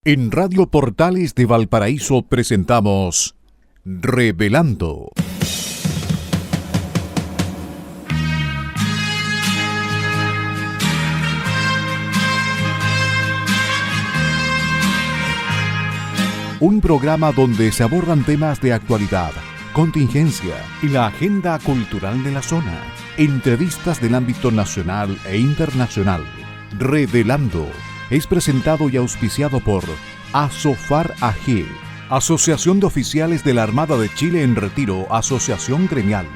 En Radio Portales de Valparaíso presentamos Revelando. Un programa donde se abordan temas de actualidad, contingencia y la agenda cultural de la zona. Entrevistas del ámbito nacional e internacional. Revelando es presentado y auspiciado por Asofar AG, Asociación de Oficiales de la Armada de Chile en Retiro, Asociación Gremial.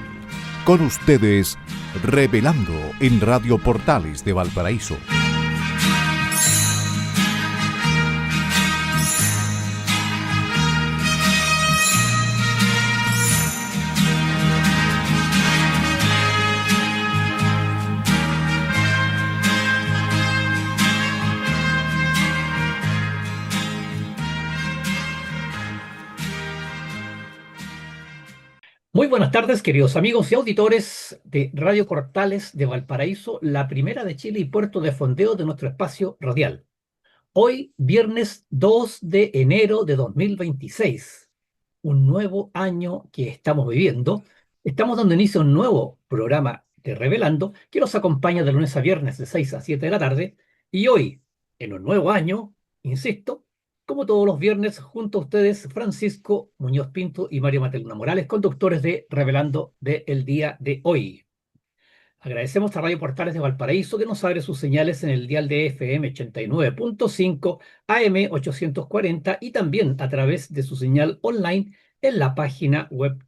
Con ustedes, Revelando en Radio Portales de Valparaíso. Muy buenas tardes, queridos amigos y auditores de Radio Portales de Valparaíso, la primera de Chile y puerto de fondeo de nuestro espacio radial. Hoy, viernes 2 de enero de 2026, un nuevo año que estamos viviendo. Estamos dando inicio a un nuevo programa de Revelando que nos acompaña de lunes a viernes de 6 a 7 de la tarde. Y hoy, en un nuevo año, insisto, como todos los viernes, junto a ustedes, Francisco Muñoz Pinto y Mario Mateluna Morales, conductores de Revelando del día de hoy. Agradecemos a Radio Portales de Valparaíso que nos abre sus señales en el dial de FM 89.5, AM 840 y también a través de su señal online en la página web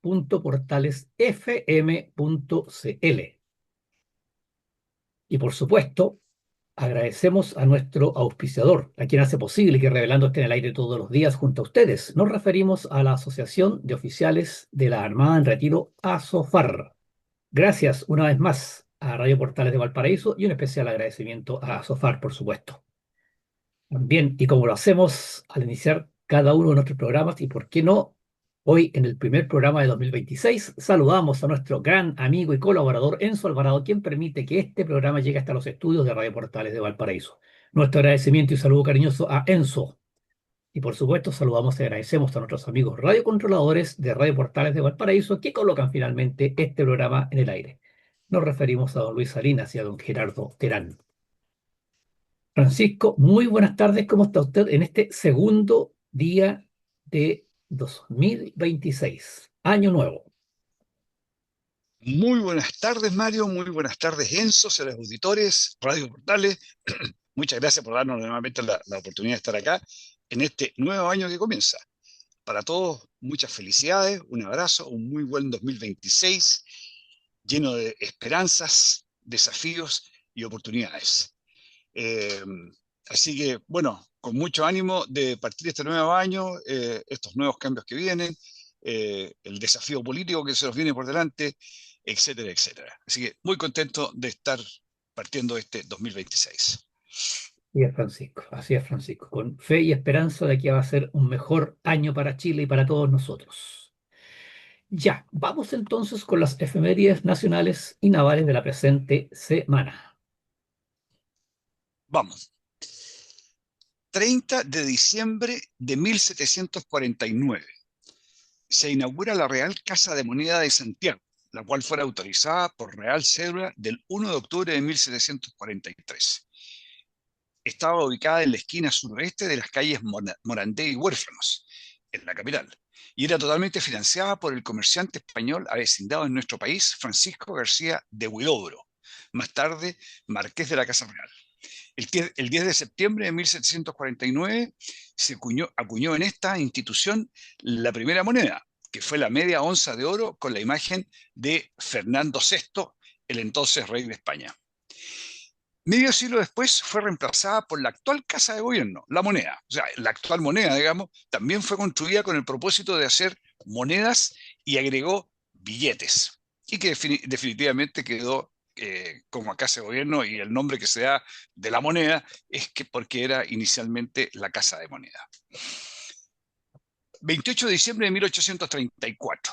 www.portalesfm.cl. Y por supuesto, agradecemos a nuestro auspiciador, a quien hace posible que Revelando esté en el aire todos los días junto a ustedes. Nos referimos a la Asociación de Oficiales de la Armada en Retiro, ASOFAR. Gracias una vez más a Radio Portales de Valparaíso y un especial agradecimiento a ASOFAR, por supuesto. También, y como lo hacemos al iniciar cada uno de nuestros programas, y por qué no, hoy en el primer programa de 2026, saludamos a nuestro gran amigo y colaborador Enzo Alvarado, quien permite que este programa llegue hasta los estudios de Radio Portales de Valparaíso. Nuestro agradecimiento y saludo cariñoso a Enzo. Y por supuesto, saludamos y agradecemos a nuestros amigos radiocontroladores de Radio Portales de Valparaíso que colocan finalmente este programa en el aire. Nos referimos a don Luis Salinas y a don Gerardo Terán. Francisco, muy buenas tardes. ¿Cómo está usted en este segundo día de 2026? Año nuevo. Muy buenas tardes, Mario. Muy buenas tardes, Enzo, a los auditores, Radio Portales. Muchas gracias por darnos nuevamente la oportunidad de estar acá en este nuevo año que comienza. Para todos, muchas felicidades, un abrazo, un muy buen 2026, lleno de esperanzas, desafíos y oportunidades. Así que, bueno, con mucho ánimo de partir este nuevo año, estos nuevos cambios que vienen, el desafío político que se nos viene por delante, etcétera, etcétera. Así que muy contento de estar partiendo este 2026. Así es, Francisco, con fe y esperanza de que va a ser un mejor año para Chile y para todos nosotros. Ya, vamos entonces con las efemérides nacionales y navales de la presente semana. Vamos. 30 de diciembre de 1749. Se inaugura la Real Casa de Moneda de Santiago, la cual fuera autorizada por Real Cédula del 1 de octubre de 1743. Estaba ubicada en la esquina suroeste de las calles Morandé y Huérfanos, en la capital, y era totalmente financiada por el comerciante español avecindado en nuestro país, Francisco García de Huidobro, más tarde marqués de la Casa Real. El 10 de septiembre de 1749 se acuñó en esta institución la primera moneda, que fue la media onza de oro con la imagen de Fernando VI, el entonces rey de España. Medio siglo después fue reemplazada por la actual Casa de Gobierno, la moneda. O sea, la actual moneda, digamos, también fue construida con el propósito de hacer monedas y agregó billetes. Y que definitivamente quedó como Casa de Gobierno, y el nombre que se da de la moneda es que porque era inicialmente la Casa de Moneda. 28 de diciembre de 1834.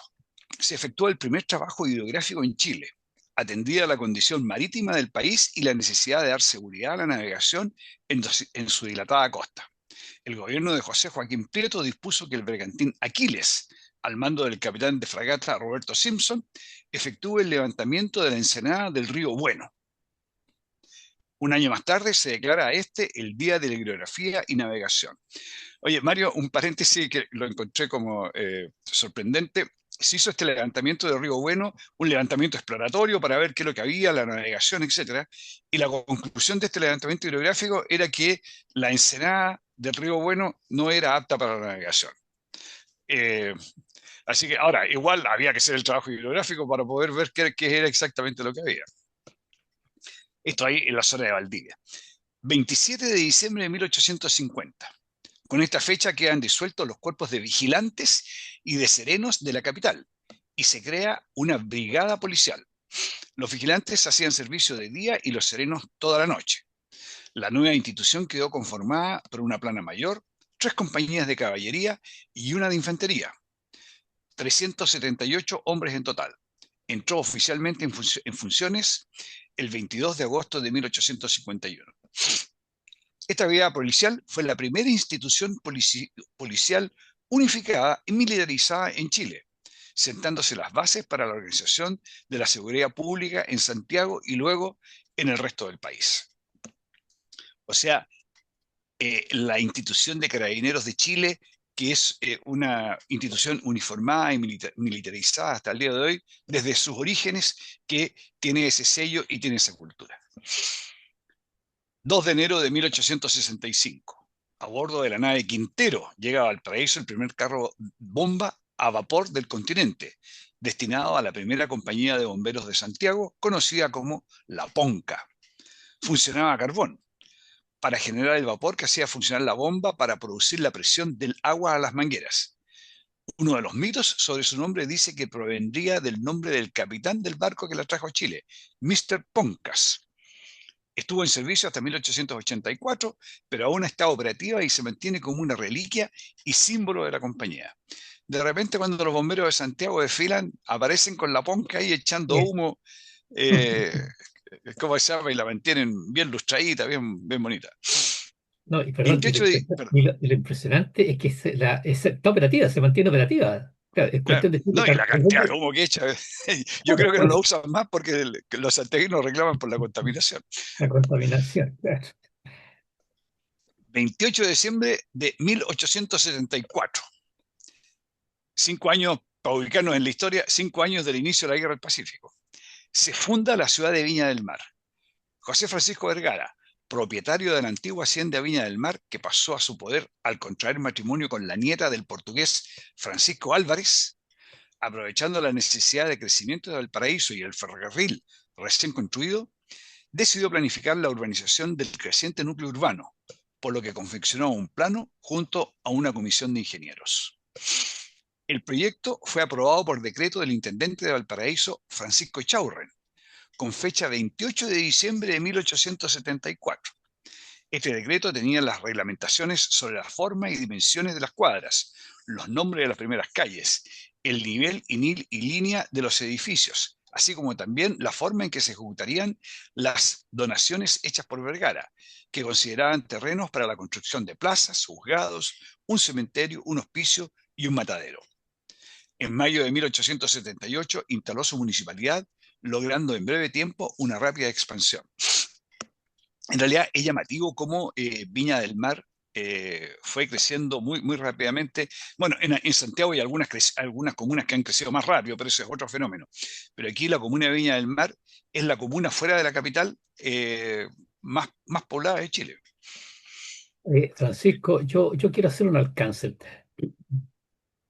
Se efectuó el primer trabajo hidrográfico en Chile. atendida la condición marítima del país y la necesidad de dar seguridad a la navegación en su dilatada costa. El gobierno de José Joaquín Prieto dispuso que el bergantín Aquiles, al mando del capitán de fragata Roberto Simpson, efectúe el levantamiento de la ensenada del río Bueno. Un año más tarde se declara a este el Día de la Hidrografía y Navegación. Oye, Mario, un paréntesis que lo encontré como sorprendente. Se hizo este levantamiento del río Bueno, un levantamiento exploratorio para ver qué es lo que había, la navegación, etcétera. Y la conclusión de este levantamiento hidrográfico era que la ensenada del río Bueno no era apta para la navegación. Eh, Así que ahora, igual había que hacer el trabajo hidrográfico para poder ver qué era exactamente lo que había. Esto ahí en la zona de Valdivia. 27 de diciembre de 1850. Con esta fecha quedan disueltos los cuerpos de vigilantes y de serenos de la capital y se crea una brigada policial. Los vigilantes hacían servicio de día y los serenos toda la noche. La nueva institución quedó conformada por una plana mayor, 3 compañías de caballería y una de infantería. 378 hombres en total. Entró oficialmente en funciones el 22 de agosto de 1851. Esta brigada policial fue la primera institución policial unificada y militarizada en Chile, sentándose las bases para la organización de la seguridad pública en Santiago y luego en el resto del país. O sea, la institución de Carabineros de Chile, que es una institución uniformada y militarizada hasta el día de hoy, desde sus orígenes, que tiene ese sello y tiene esa cultura. 2 de enero de 1865. A bordo de la nave Quintero llega a Valparaíso el primer carro bomba a vapor del continente, destinado a la primera compañía de bomberos de Santiago, conocida como La Ponca. Funcionaba a carbón, para generar el vapor que hacía funcionar la bomba para producir la presión del agua a las mangueras. Uno de los mitos sobre su nombre dice que provendría del nombre del capitán del barco que la trajo a Chile, Mr. Poncas. Estuvo en servicio hasta 1884, pero aún está operativa y se mantiene como una reliquia y símbolo de la compañía. De repente, cuando los bomberos de Santiago desfilan, aparecen con la Ponca ahí echando humo, ¿cómo se llama? Y la mantienen bien lustradita, bien bonita. No, y perdón, 28 de... Perdón. y lo impresionante es que está operativa, se mantiene operativa. Claro, es cuestión de No, y la cantidad de humo que echa. Yo creo que no lo usan más porque los santiaguinos reclaman por la contaminación. La contaminación, claro. 28 de diciembre de 1874. 5 años, para ubicarnos en la historia, 5 años del inicio de la Guerra del Pacífico. Se funda la ciudad de Viña del Mar. José Francisco Vergara, propietario de la antigua hacienda Viña del Mar, que pasó a su poder al contraer matrimonio con la nieta del portugués Francisco Álvarez, aprovechando la necesidad de crecimiento de Valparaíso y el ferrocarril recién construido, decidió planificar la urbanización del creciente núcleo urbano, por lo que confeccionó un plano junto a una comisión de ingenieros. El proyecto fue aprobado por decreto del intendente de Valparaíso, Francisco Echaurren, con fecha 28 de diciembre de 1874. Este decreto tenía las reglamentaciones sobre la forma y dimensiones de las cuadras, los nombres de las primeras calles, el nivel y línea de los edificios, así como también la forma en que se ejecutarían las donaciones hechas por Vergara, que consideraban terrenos para la construcción de plazas, juzgados, un cementerio, un hospicio y un matadero. En mayo de 1878 instaló su municipalidad, logrando en breve tiempo una rápida expansión. En realidad es llamativo cómo Viña del Mar fue creciendo muy rápidamente. Bueno, en Santiago hay algunas comunas que han crecido más rápido, pero ese es otro fenómeno. Pero aquí la comuna de Viña del Mar es la comuna fuera de la capital más poblada de Chile. Francisco, yo quiero hacer un alcance.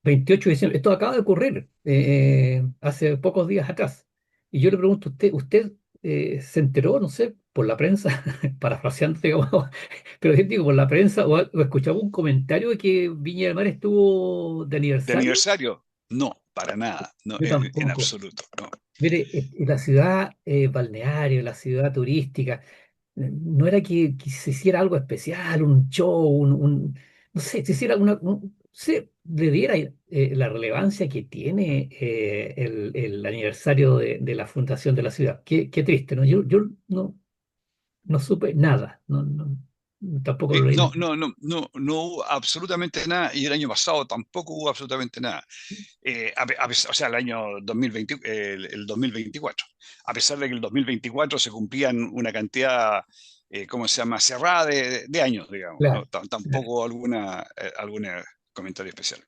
28 de diciembre, esto acaba de ocurrir hace pocos días atrás. Y yo le pregunto a ¿usted se enteró, no sé, por la prensa, parafraseando, digamos, pero yo digo, por la prensa, o escuchaba un comentario de que Viña del Mar estuvo de ¿De aniversario? aniversario? No, para nada, no, Yo en tampoco. absoluto. No. Mire, la ciudad balneario, la ciudad turística, no era que se hiciera algo especial, un show, no sé, se hiciera sí, debiera la relevancia que tiene el aniversario de la fundación de la ciudad. Qué triste, ¿no? Yo no supe nada, tampoco lo leí. No hubo absolutamente nada, y el año pasado tampoco hubo absolutamente nada. O sea, el año 2020, el 2024. A pesar de que el 2024 se cumplían una cantidad, ¿cómo se llama?, cerrada de años, digamos, ¿no? Claro, claro. Tampoco alguna comentario especial.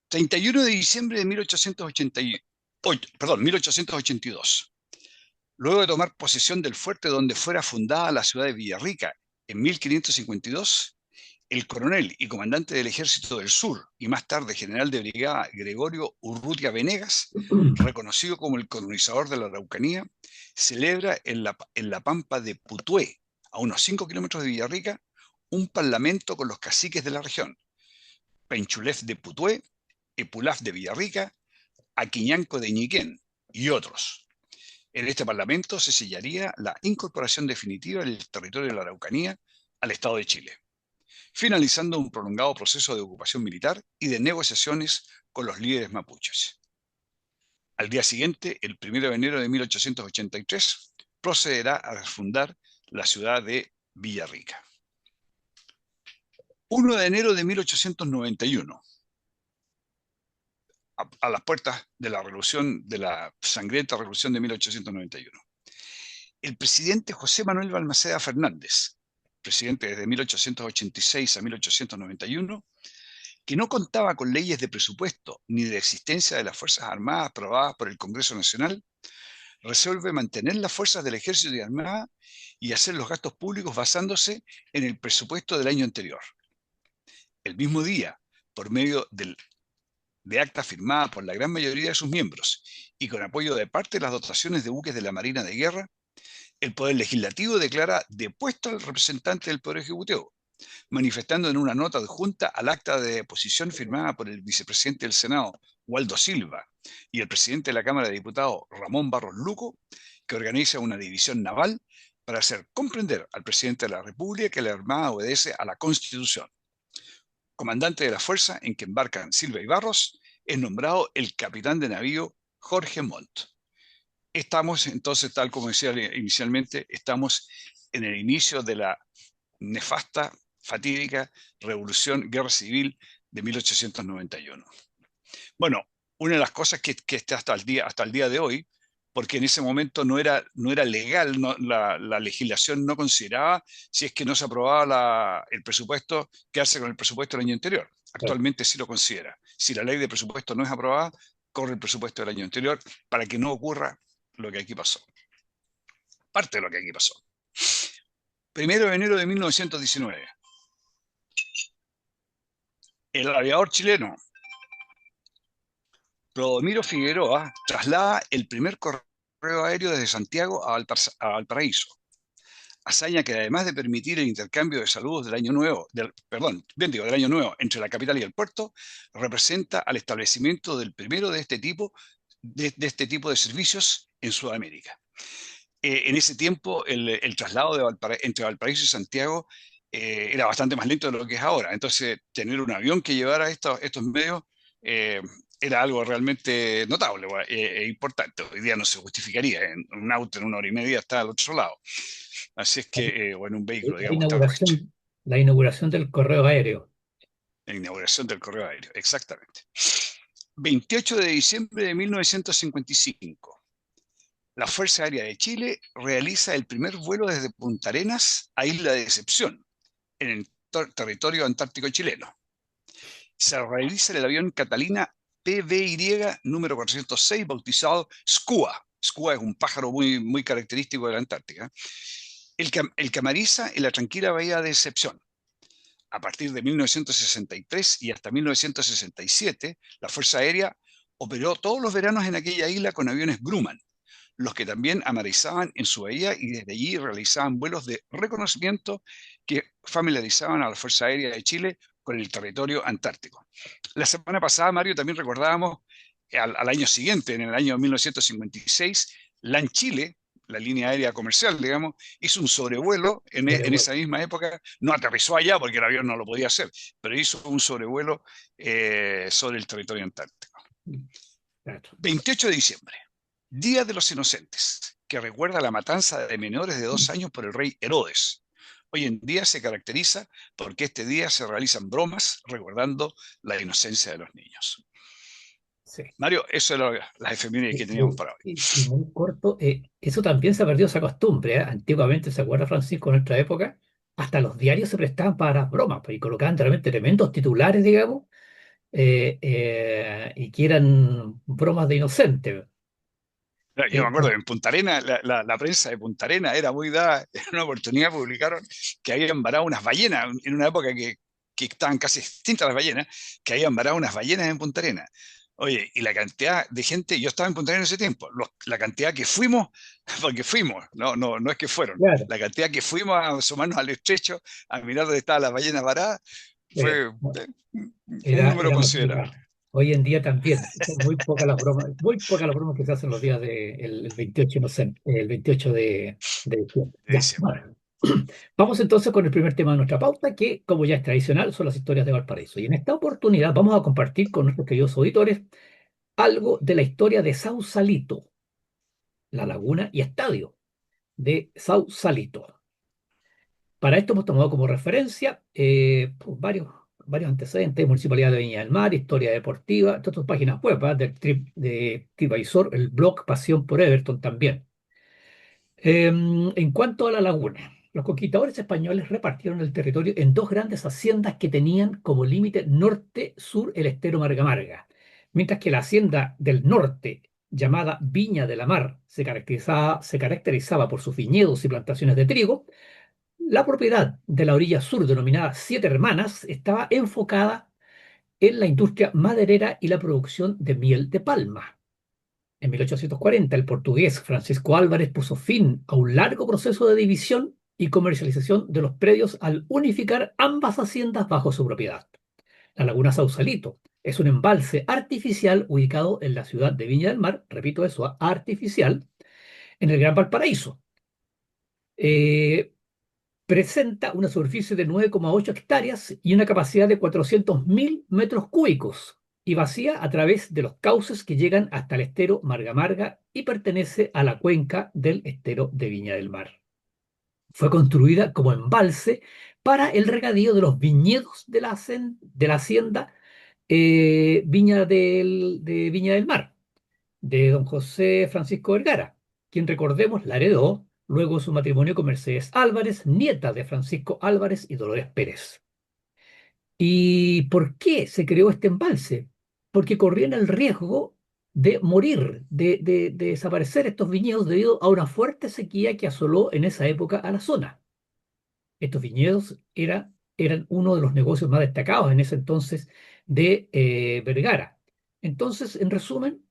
31 de diciembre de 1888, perdón, 1882. Luego de tomar posesión del fuerte donde fuera fundada la ciudad de Villarrica en 1552, el coronel y comandante del Ejército del Sur y más tarde general de brigada Gregorio Urrutia Venegas, reconocido como el colonizador de la Araucanía, celebra en la pampa de Putué, a unos 5 kilómetros de Villarrica, un parlamento con los caciques de la región, Penchulef de Putué, Epulaf de Villarrica, Aquiñanco de Ñiquén y otros. En este parlamento se sellaría la incorporación definitiva del territorio de la Araucanía al Estado de Chile, finalizando un prolongado proceso de ocupación militar y de negociaciones con los líderes mapuches. Al día siguiente, el 1 de enero de 1883, procederá a fundar la ciudad de Villarrica. 1 de enero de 1891, a las puertas de la revolución, de la sangrienta revolución de 1891. El presidente José Manuel Balmaceda Fernández, presidente desde 1886 a 1891, que no contaba con leyes de presupuesto ni de existencia de las Fuerzas Armadas aprobadas por el Congreso Nacional, resuelve mantener las fuerzas del Ejército y Armada y hacer los gastos públicos basándose en el presupuesto del año anterior. El mismo día, por medio de acta firmada por la gran mayoría de sus miembros y con apoyo de parte de las dotaciones de buques de la Marina de Guerra, el Poder Legislativo declara depuesto al representante del Poder Ejecutivo, manifestando en una nota adjunta al acta de deposición firmada por el vicepresidente del Senado, Waldo Silva, y el presidente de la Cámara de Diputados, Ramón Barros Luco, que organiza una división naval para hacer comprender al presidente de la República que la Armada obedece a la Constitución. Comandante de la fuerza en que embarcan Silva y Barros, es nombrado el capitán de navío Jorge Montt. Estamos entonces, tal como decía inicialmente, estamos en el inicio de la nefasta, fatídica guerra civil de 1891. Bueno, una de las cosas que está hasta el día de hoy, porque en ese momento no era legal, la legislación no consideraba, si es que no se aprobaba el presupuesto, quedarse con el presupuesto del año anterior. Actualmente sí lo considera. Si la ley de presupuesto no es aprobada, corre el presupuesto del año anterior para que no ocurra lo que aquí pasó. Parte de lo que aquí pasó. 1 de enero de 1919. El aviador chileno Clodomiro Figueroa traslada el primer correo aéreo desde Santiago a Valparaíso. Hazaña que además de permitir el intercambio de saludos del año nuevo, del año nuevo entre la capital y el puerto, representa al establecimiento del primero de este tipo de servicios en Sudamérica. En ese tiempo el traslado entre Valparaíso y Santiago era bastante más lento de lo que es ahora. Entonces, tener un avión que llevara estos medios era algo realmente notable e importante. Hoy día no se justificaría. En un auto en 1 hora y media está al otro lado. Así es que, o en un vehículo, La digamos, terrestre. la inauguración del correo aéreo. La inauguración del correo aéreo, exactamente. 28 de diciembre de 1955. La Fuerza Aérea de Chile realiza el primer vuelo desde Punta Arenas a Isla de Decepción, en el territorio antártico chileno. Se realiza el avión Catalina PBY número 406, bautizado SCUA. SCUA es un pájaro muy característico de la Antártica. El que amariza en la tranquila bahía de Decepción. A partir de 1963 y hasta 1967, la Fuerza Aérea operó todos los veranos en aquella isla con aviones Grumman, los que también amarizaban en su bahía y desde allí realizaban vuelos de reconocimiento que familiarizaban a la Fuerza Aérea de Chile con el territorio antártico. La semana pasada, Mario, también recordábamos al año siguiente, en el año 1956, LAN Chile la línea aérea comercial, digamos, hizo un sobrevuelo en Sobrevuelo. esa misma época. No aterrizó allá porque el avión no lo podía hacer, pero hizo un sobrevuelo sobre el territorio antártico. Claro. 28 de diciembre, Día de los Inocentes, que recuerda la matanza de menores de 2 años por el rey Herodes. Hoy en día se caracteriza porque este día se realizan bromas recordando la inocencia de los niños. Sí. Mario, eso es las efemérides que teníamos para hoy. Y muy corto, eso también se ha perdido esa costumbre, ¿eh? Antiguamente, ¿se acuerda, Francisco, en nuestra época? Hasta los diarios se prestaban para bromas, pues, y colocaban realmente tremendos titulares, digamos, y que eran bromas de inocente. Yo me acuerdo Claro. que en Punta Arenas, la prensa de Punta Arenas era muy dada. En una oportunidad publicaron que habían varado unas ballenas, en una época que estaban casi extintas las ballenas, que habían varado unas ballenas en Punta Arenas. Oye, y la cantidad de gente, yo estaba en Punta Arenas en ese tiempo, la cantidad que fuimos, porque fuimos, no es que fueron, la cantidad que fuimos a asomarnos al estrecho, a mirar dónde estaban las ballenas varadas, fue un número Era considerable. masificado. Hoy en día también, son muy pocas las bromas que se hacen los días del 28, el 28 de diciembre. De Ya, diciembre. bueno. Vamos entonces con el primer tema de nuestra pauta, que como ya es tradicional, son las historias de Valparaíso. Y en esta oportunidad vamos a compartir con nuestros queridos auditores algo de la historia de Sausalito, la laguna y estadio de Sausalito. Para esto hemos tomado como referencia pues, varios antecedentes: Municipalidad de Viña del Mar, Historia Deportiva, todas tus páginas web, ¿ah? De TripAdvisor, el blog Pasión por Everton también. En cuanto a la laguna, los conquistadores españoles repartieron el territorio en dos grandes haciendas que tenían como límite norte-sur el estero Marga, mientras que la hacienda del norte, llamada Viña de la Mar, se caracterizaba por sus viñedos y plantaciones de trigo. La propiedad de la orilla sur, denominada Siete Hermanas, estaba enfocada en la industria maderera y la producción de miel de palma. En 1840, el portugués Francisco Álvarez puso fin a un largo proceso de división y comercialización de los predios al unificar ambas haciendas bajo su propiedad. La laguna Sausalito es un embalse artificial ubicado en la ciudad de Viña del Mar, repito eso, artificial, en el Gran Valparaíso. Presenta una superficie de 9,8 hectáreas y una capacidad de 400.000 metros cúbicos, y vacía a través de los cauces que llegan hasta el estero Marga y pertenece a la cuenca del estero de Viña del Mar. Fue construida como embalse para el regadío de los viñedos de la hacienda de Viña del Mar, de don José Francisco Vergara, quien, recordemos, la heredó luego de su matrimonio con Mercedes Álvarez, nieta de Francisco Álvarez y Dolores Pérez. ¿Y por qué se creó este embalse? Porque corrían el riesgo de morir, de desaparecer estos viñedos debido a una fuerte sequía que asoló en esa época a la zona. Estos viñedos eran uno de los negocios más destacados en ese entonces de Vergara. Entonces, en resumen,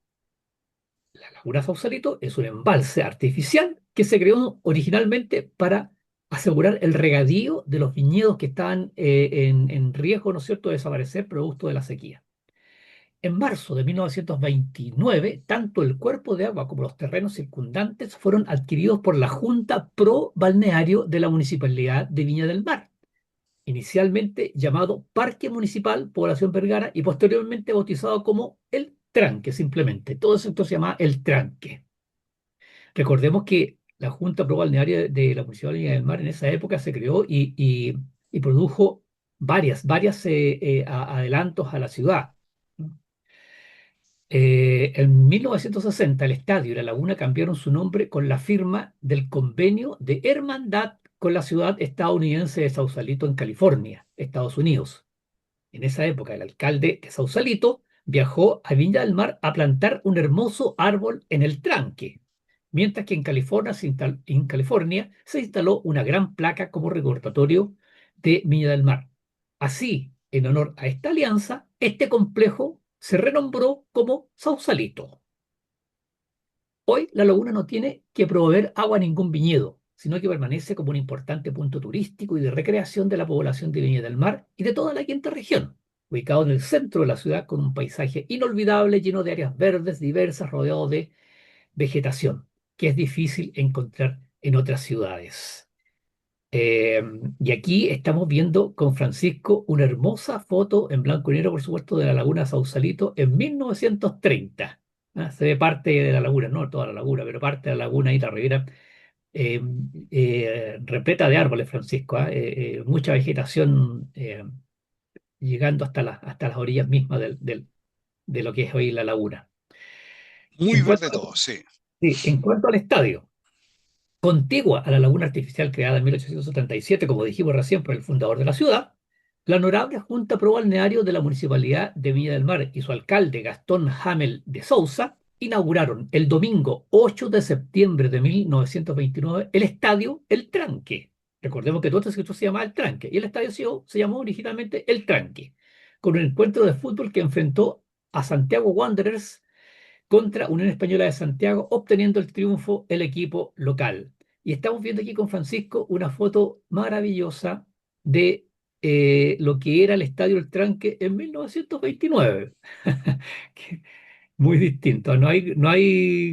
la laguna Sausalito es un embalse artificial que se creó originalmente para asegurar el regadío de los viñedos que estaban en riesgo, ¿no es cierto?, de desaparecer producto de la sequía. En marzo de 1929, tanto el cuerpo de agua como los terrenos circundantes fueron adquiridos por la Junta Pro Balneario de la Municipalidad de Viña del Mar, inicialmente llamado Parque Municipal Población Vergara y posteriormente bautizado como El Tranque, simplemente. Todo eso entonces se llama El Tranque. Recordemos que la Junta Pro Balnearia de la Municipalidad de Viña del Mar en esa época se creó y produjo varias adelantos a la ciudad. En 1960, el estadio y la laguna cambiaron su nombre con la firma del convenio de hermandad con la ciudad estadounidense de Sausalito, en California, Estados Unidos. En esa época, el alcalde de Sausalito viajó a Viña del Mar a plantar un hermoso árbol en el tranque, mientras que en California se instaló una gran placa como recordatorio de Viña del Mar. Así, en honor a esta alianza, este complejo se renombró como Sausalito. Hoy la laguna no tiene que proveer agua a ningún viñedo, sino que permanece como un importante punto turístico y de recreación de la población de Viña del Mar y de toda la quinta región, ubicado en el centro de la ciudad con un paisaje inolvidable lleno de áreas verdes diversas rodeado de vegetación, que es difícil encontrar en otras ciudades. Y aquí estamos viendo con Francisco una hermosa foto en blanco y negro, por supuesto, de la laguna Sausalito en 1930. ¿Ah? Se ve parte de la laguna, no toda la laguna, pero parte de la laguna y la ribera eh, repleta de árboles, Francisco. ¿Ah? Mucha vegetación llegando hasta las orillas mismas de lo que es hoy la laguna. Muy En cuanto, verde todo, sí. sí, en cuanto al estadio, contigua a la laguna artificial creada en 1877, como dijimos recién por el fundador de la ciudad, la Honorable Junta Pro Balneario de la Municipalidad de Viña del Mar y su alcalde Gastón Hamel de Sousa inauguraron el domingo 8 de septiembre de 1929 el estadio El Tranque. Recordemos que todo este sector se llamaba El Tranque y el estadio se llamó originalmente El Tranque, con un encuentro de fútbol que enfrentó a Santiago Wanderers contra Unión Española de Santiago, obteniendo el triunfo el equipo local. Y estamos viendo aquí con Francisco una foto maravillosa de lo que era el Estadio El Tranque en 1929. Que muy distinto, casi no hay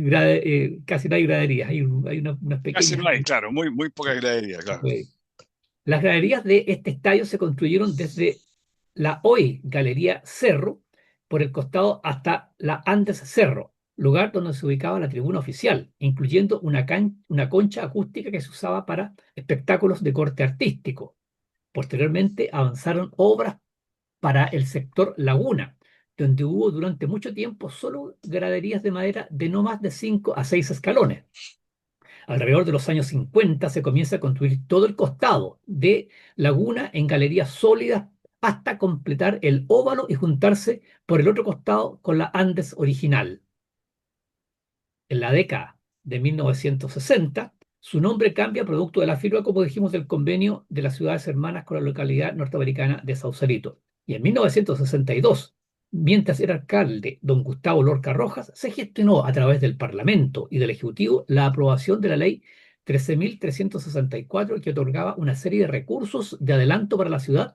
graderías, hay unas Casi pequeñas. no hay, claro, muy poca gradería, claro. Las galerías de este estadio se construyeron desde la hoy Galería Cerro, por el costado hasta la Andes Cerro, lugar donde se ubicaba la tribuna oficial, incluyendo una concha acústica que se usaba para espectáculos de corte artístico. Posteriormente avanzaron obras para el sector Laguna, donde hubo durante mucho tiempo solo graderías de madera de no más de 5 a 6 escalones. Alrededor de los años 50 se comienza a construir todo el costado de Laguna en galerías sólidas hasta completar el óvalo y juntarse por el otro costado con la Andes original. En la década de 1960, su nombre cambia producto de la firma, como dijimos, del convenio de las ciudades hermanas con la localidad norteamericana de Sausalito. Y en 1962, mientras era alcalde don Gustavo Lorca Rojas, se gestionó a través del Parlamento y del Ejecutivo la aprobación de la ley 13.364, que otorgaba una serie de recursos de adelanto para la ciudad,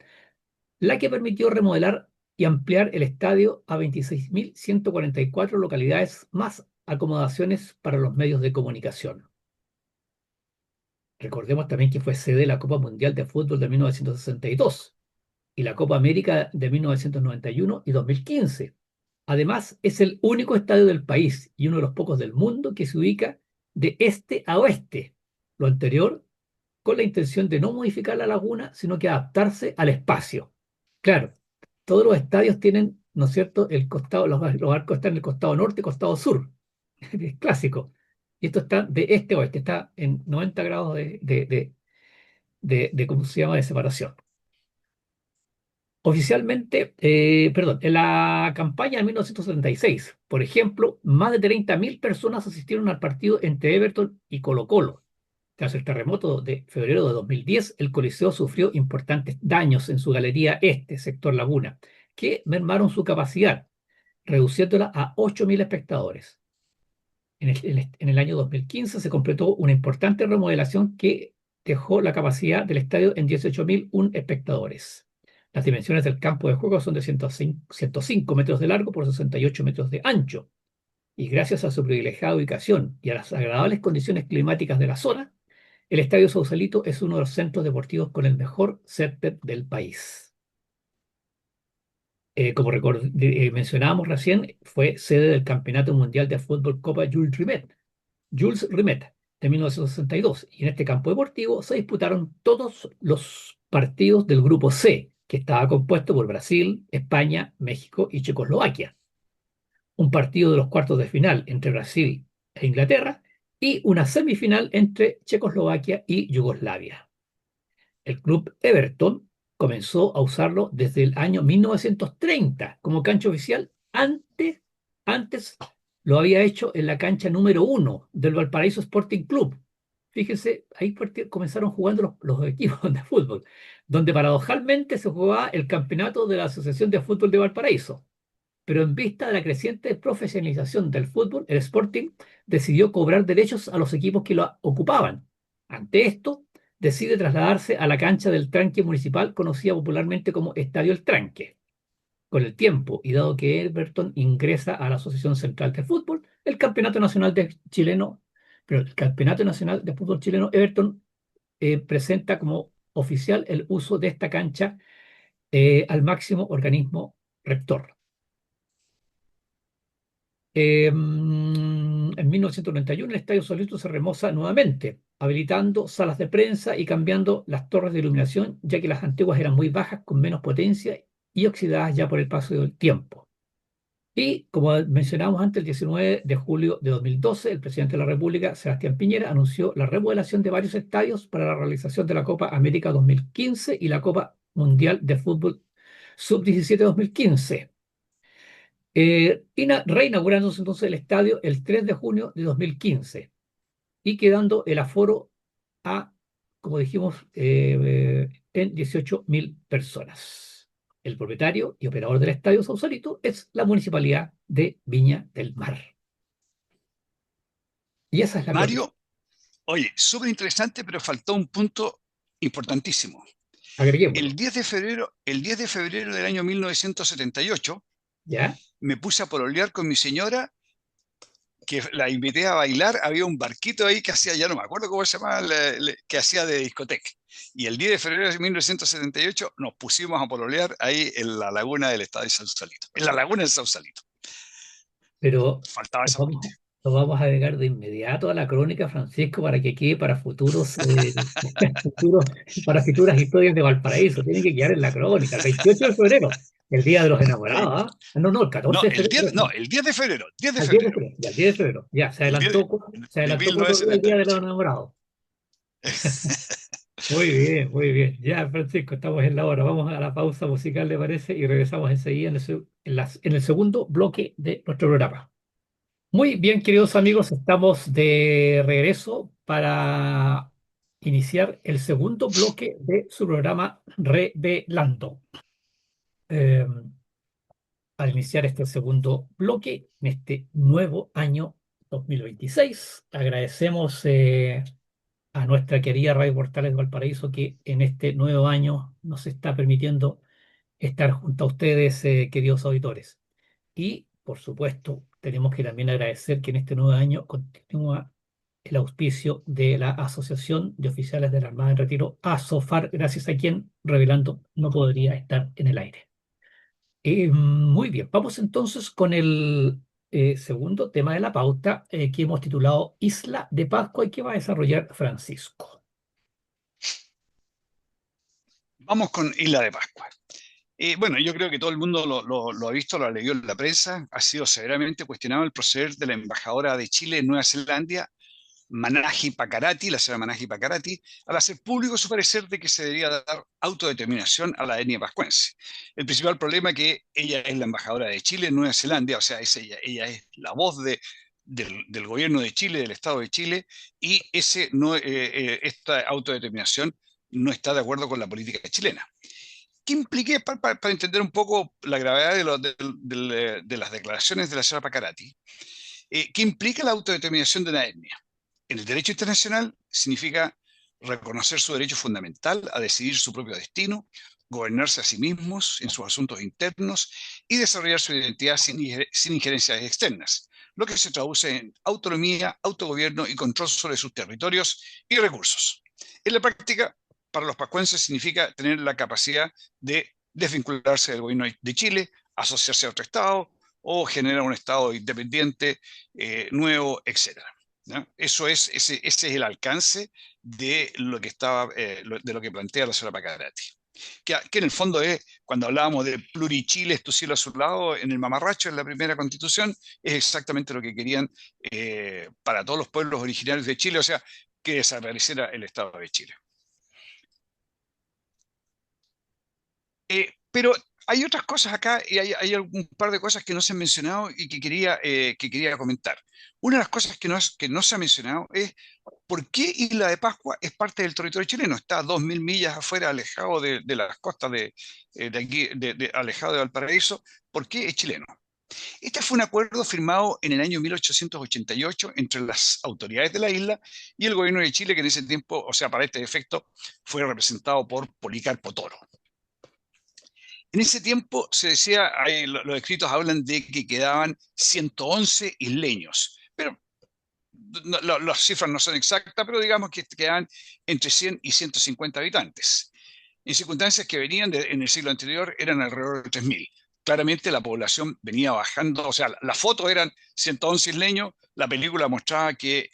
la que permitió remodelar y ampliar el estadio a 26.144 localidades, más acomodaciones para los medios de comunicación. Recordemos también que fue sede de la Copa Mundial de Fútbol de 1962 y la Copa América de 1991 y 2015. Además, es el único estadio del país y uno de los pocos del mundo que se ubica de este a oeste, lo anterior con la intención de no modificar la laguna, sino que adaptarse al espacio. Claro, todos los estadios tienen, ¿no es cierto?, los arcos están en el costado norte y costado sur, es clásico. Y esto está de este a oeste, está en 90 grados ¿cómo se llama?, de separación. Oficialmente, perdón, en la campaña de 1976, por ejemplo, más de 30.000 personas asistieron al partido entre Everton y Colo-Colo. Tras el terremoto de febrero de 2010, el Coliseo sufrió importantes daños en su galería este, sector Laguna, que mermaron su capacidad, reduciéndola a 8.000 espectadores. En el año 2015 se completó una importante remodelación que dejó la capacidad del estadio en 18.001 espectadores. Las dimensiones del campo de juego son de 105 metros de largo por 68 metros de ancho, y gracias a su privilegiada ubicación y a las agradables condiciones climáticas de la zona, el Estadio Sausalito es uno de los centros deportivos con el mejor césped del país. Como mencionábamos recién, fue sede del Campeonato Mundial de Fútbol Copa Jules Rimet de 1962. Y en este campo deportivo se disputaron todos los partidos del Grupo C, que estaba compuesto por Brasil, España, México y Checoslovaquia. Un partido de los cuartos de final entre Brasil e Inglaterra y una semifinal entre Checoslovaquia y Yugoslavia. El club Everton comenzó a usarlo desde el año 1930 como cancha oficial. Antes lo había hecho en la cancha número 1 del Valparaíso Sporting Club. Fíjense, ahí comenzaron jugando los equipos de fútbol, donde paradojalmente se jugaba el campeonato de la Asociación de Fútbol de Valparaíso. Pero en vista de la creciente profesionalización del fútbol, el Sporting decidió cobrar derechos a los equipos que lo ocupaban. Ante esto, decide trasladarse a la cancha del Tranque Municipal, conocida popularmente como Estadio El Tranque. Con el tiempo, y dado que Everton ingresa a la Asociación Central de Fútbol, el Campeonato Nacional Chileno Pero el Campeonato Nacional de Fútbol Chileno, Everton presenta como oficial el uso de esta cancha al máximo organismo rector. En 1991 el Estadio Solito se remoza nuevamente, habilitando salas de prensa y cambiando las torres de iluminación, ya que las antiguas eran muy bajas, con menos potencia y oxidadas ya por el paso del tiempo. Y como mencionábamos antes, el 19 de julio de 2012, el presidente de la República, Sebastián Piñera, anunció la remodelación de varios estadios para la realización de la Copa América 2015 y la Copa Mundial de Fútbol Sub-17 2015. Reinaugurándose entonces el estadio el 3 de junio de 2015 y quedando el aforo a, como dijimos, en 18.000 personas. El propietario y operador del estadio Sausalito es la Municipalidad de Viña del Mar. Y esa es la crónica. Mario, oye, súper interesante, pero faltó un punto importantísimo. Agreguémoslo. El 10 de febrero del año 1978, ¿Ya? me puse a pololear con mi señora, que la invité a bailar. Había un barquito ahí que hacía, ya no me acuerdo cómo se llamaba, que hacía de discoteca. Y el 10 de febrero de 1978 nos pusimos a pololear ahí en la laguna del estado de Sausalito. En la laguna del Sausalito. Pero Faltaba esa parte. vamos, lo vamos a agregar de inmediato a la crónica, Francisco, para que quede para futuros, para futuras historias de Valparaíso. Tiene que quedar en la crónica. El 28 de febrero, el Día de los Ey, Enamorados, ¿ah? No, no, el 14 no, de febrero. no, el 10 de febrero, 10 de Al 10 de febrero. febrero, ya, el 10 de febrero. Ya, El 10 se de adelantó 4 días el Día de los 1978. Enamorados. Muy bien, muy bien. Ya, Francisco, estamos en la hora. Vamos a la pausa musical, ¿le parece? Y regresamos enseguida en el segundo bloque de nuestro programa. Muy bien, queridos amigos, estamos de regreso para iniciar el segundo bloque de su programa Revelando. Eh, Al iniciar este segundo bloque, en este nuevo año 2026, agradecemos a nuestra querida Radio Portales de Valparaíso que en este nuevo año nos está permitiendo estar junto a ustedes, queridos auditores. Y, por supuesto, tenemos que también agradecer que en este nuevo año continúa el auspicio de la Asociación de Oficiales de la Armada en Retiro, ASOFAR, gracias a quien Revelando no podría estar en el aire. Muy bien, vamos entonces con el segundo tema de la pauta que hemos titulado Isla de Pascua y que va a desarrollar Francisco. Vamos con Isla de Pascua. Bueno, yo creo que todo el mundo lo ha visto, lo ha leído en la prensa. Ha sido severamente cuestionado el proceder de la embajadora de Chile en Nueva Zelanda, Manahi Pakarati, la señora Manahi Pakarati, al hacer público su parecer de que se debería dar autodeterminación a la etnia pascuense. El principal problema es que ella es la embajadora de Chile en Nueva Zelanda, o sea, ella es la voz del gobierno de Chile, del Estado de Chile, y esta autodeterminación no está de acuerdo con la política chilena. ¿Qué implica, para entender un poco la gravedad de las declaraciones de la señora Pakarati, qué implica la autodeterminación de una etnia? En el derecho internacional significa reconocer su derecho fundamental a decidir su propio destino, gobernarse a sí mismos en sus asuntos internos y desarrollar su identidad sin injerencias externas, lo que se traduce en autonomía, autogobierno y control sobre sus territorios y recursos. En la práctica, para los pascuenses significa tener la capacidad de desvincularse del gobierno de Chile, asociarse a otro Estado o generar un Estado independiente, nuevo, etc. ¿no? Ese es el alcance de lo que de lo que plantea la señora Pakarati. Que en el fondo es, cuando hablábamos de plurichiles, tu cielo a su lado, en el mamarracho, en la primera constitución, es exactamente lo que querían para todos los pueblos originarios de Chile, o sea, que desapareciera el Estado de Chile. Pero hay otras cosas acá y hay un par de cosas que no se han mencionado y que quería comentar. Una de las cosas que no se ha mencionado es por qué Isla de Pascua es parte del territorio chileno. Está a 2.000 millas afuera, alejado de las costas de aquí, alejado de Valparaíso. ¿Por qué es chileno? Este fue un acuerdo firmado en el año 1888 entre las autoridades de la isla y el gobierno de Chile, que en ese tiempo, o sea, para este efecto, fue representado por Policarpo Toro. En ese tiempo se decía, los escritos hablan de que quedaban 111 isleños, pero las cifras no son exactas, pero digamos que quedan entre 100 y 150 habitantes. En circunstancias que venían en el siglo anterior eran alrededor de 3.000. Claramente la población venía bajando, o sea, la foto eran 111 isleños, la película mostraba que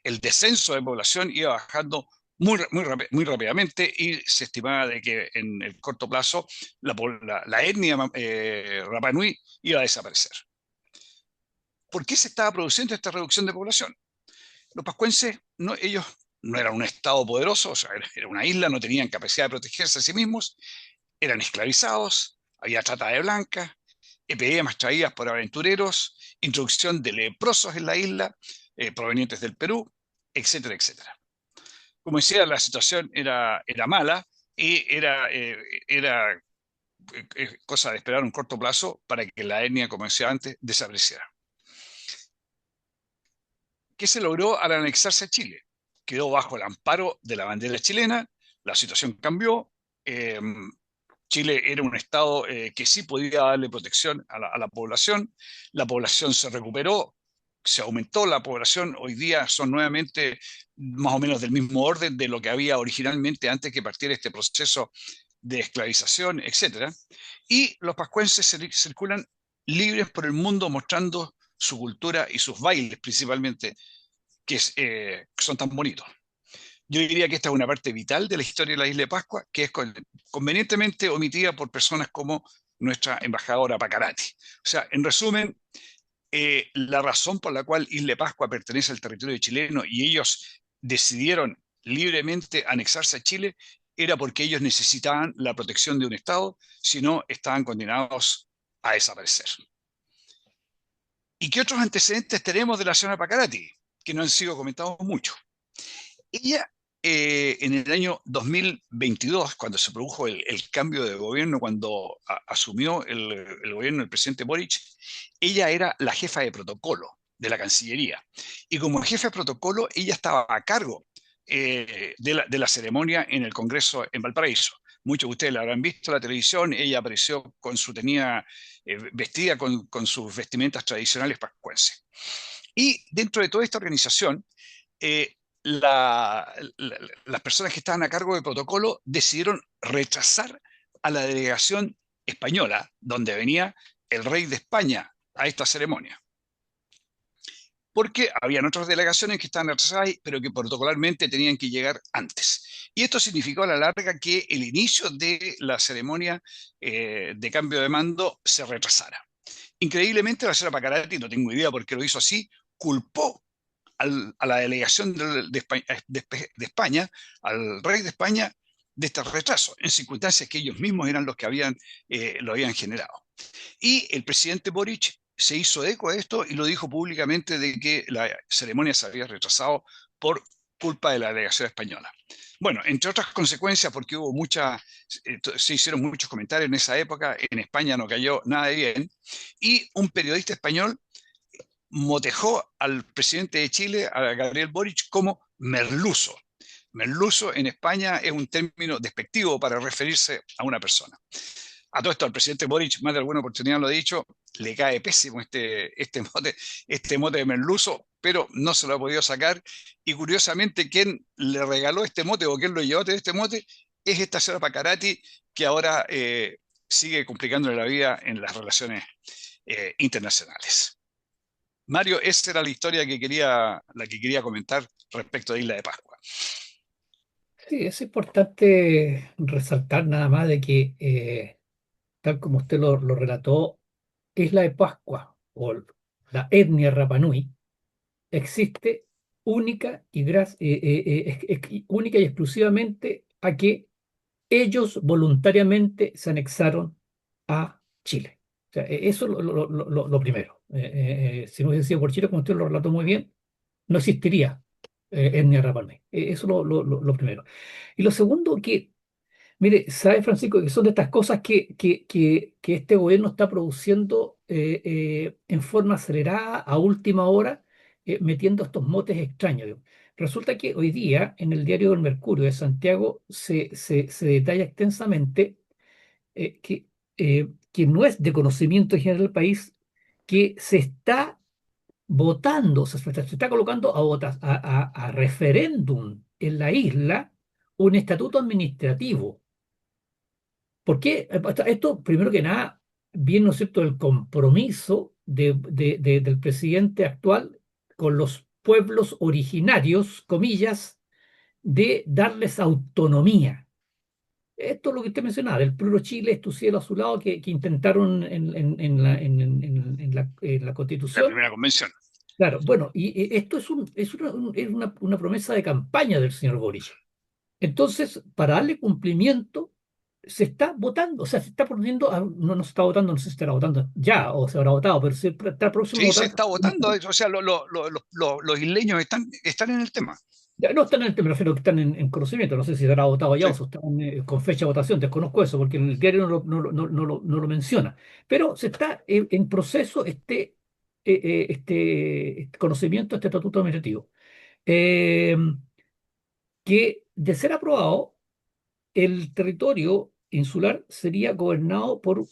el descenso de población iba bajando muy rápidamente y se estimaba de que en el corto plazo la etnia Rapa Nui iba a desaparecer. ¿Por qué se estaba produciendo esta reducción de población? Los pascuenses, ellos no eran un estado poderoso, o sea, era una isla, no tenían capacidad de protegerse a sí mismos, eran esclavizados, había trata de blancas, epidemias traídas por aventureros, introducción de leprosos en la isla, provenientes del Perú, etcétera, etcétera. Como decía, la situación era mala y era cosa de esperar un corto plazo para que la etnia, como decía antes, desapareciera. ¿Qué se logró al anexarse a Chile? Quedó bajo el amparo de la bandera chilena, la situación cambió, Chile era un estado que sí podía darle protección a la población se recuperó, se aumentó la población, hoy día son nuevamente más o menos del mismo orden de lo que había originalmente antes que partiera este proceso de esclavización, etc. Y los pascuenses circulan libres por el mundo mostrando su cultura y sus bailes principalmente, que son tan bonitos. Yo diría que esta es una parte vital de la historia de la isla de Pascua, que es convenientemente omitida por personas como nuestra embajadora Pacarati. O sea, en resumen, la razón por la cual Isla de Pascua pertenece al territorio chileno y ellos decidieron libremente anexarse a Chile era porque ellos necesitaban la protección de un Estado, si no estaban condenados a desaparecer. ¿Y qué otros antecedentes tenemos de la señora Pacarati? Que no han sido comentados mucho. Ella, en el año 2022, cuando se produjo el cambio de gobierno, cuando asumió el gobierno del presidente Boric, ella era la jefa de protocolo de la Cancillería. Y como jefa de protocolo, ella estaba a cargo de la ceremonia en el Congreso en Valparaíso. Muchos de ustedes la habrán visto en la televisión, ella apareció vestida con sus vestimentas tradicionales pascuenses. Y dentro de toda esta organización, las personas que estaban a cargo del protocolo decidieron rechazar a la delegación española, donde venía el rey de España a esta ceremonia. Porque habían otras delegaciones que estaban retrasadas, pero que protocolarmente tenían que llegar antes. Y esto significó a la larga que el inicio de la ceremonia de cambio de mando se retrasara. Increíblemente, la señora Pacarati, no tengo idea por qué lo hizo así, culpó a la delegación de España, al rey de España, de este retraso, en circunstancias que ellos mismos eran los que lo habían generado. Y el presidente Boric se hizo eco de esto y lo dijo públicamente de que la ceremonia se había retrasado por culpa de la delegación española. Bueno, entre otras consecuencias, porque se hicieron muchos comentarios en esa época, en España no cayó nada de bien, y un periodista español motejó al presidente de Chile, a Gabriel Boric, como merluzo. Merluzo en España es un término despectivo para referirse a una persona. A todo esto, al presidente Boric, más de alguna oportunidad lo ha dicho, le cae pésimo este mote de merluzo, pero no se lo ha podido sacar. Y curiosamente, quien le regaló este mote o quien lo llevó a tener este mote es esta señora Pacarati, que ahora sigue complicándole la vida en las relaciones internacionales. Mario, esa era la historia la que quería comentar respecto de Isla de Pascua. Sí, es importante resaltar nada más de que, tal como usted lo relató, Isla de Pascua o la etnia Rapa Nui existe única y exclusivamente a que ellos voluntariamente se anexaron a Chile. O sea, eso es lo primero. Si no hubiese sido por Chile, como usted lo relató muy bien, no existiría etnia Rapa Nui. Eso es lo primero. Y lo segundo, que, mire, sabe Francisco, que son de estas cosas que este gobierno está produciendo en forma acelerada, a última hora, metiendo estos motes extraños. Digo. Resulta que hoy día en el diario del Mercurio de Santiago se detalla extensamente que no es de conocimiento general del país que se está votando, se está colocando a referéndum en la isla un estatuto administrativo. ¿Por qué? Esto, primero que nada, viene, ¿no es cierto?, el compromiso del presidente actual con los pueblos originarios, comillas, de darles autonomía. Esto es lo que usted mencionaba, del Pluro Chile, es tu cielo azulado, que intentaron en la La Constitución. primera convención. Claro, bueno, y esto es una promesa de campaña del señor Boric. Entonces, para darle cumplimiento, se está votando, o sea, se está poniendo, no se está votando, no sé si estará votando ya o se habrá votado, pero se está próximo a Sí, se votar. está votando, o sea, los isleños están en el tema. Ya, no están en el tema, me refiero que están en conocimiento, no sé si se habrá votado ya Sí. o si están con fecha de votación, desconozco eso, porque el diario no lo menciona. Pero se está en proceso este conocimiento, este estatuto administrativo, eh, que de ser aprobado, el territorio insular sería gobernado por,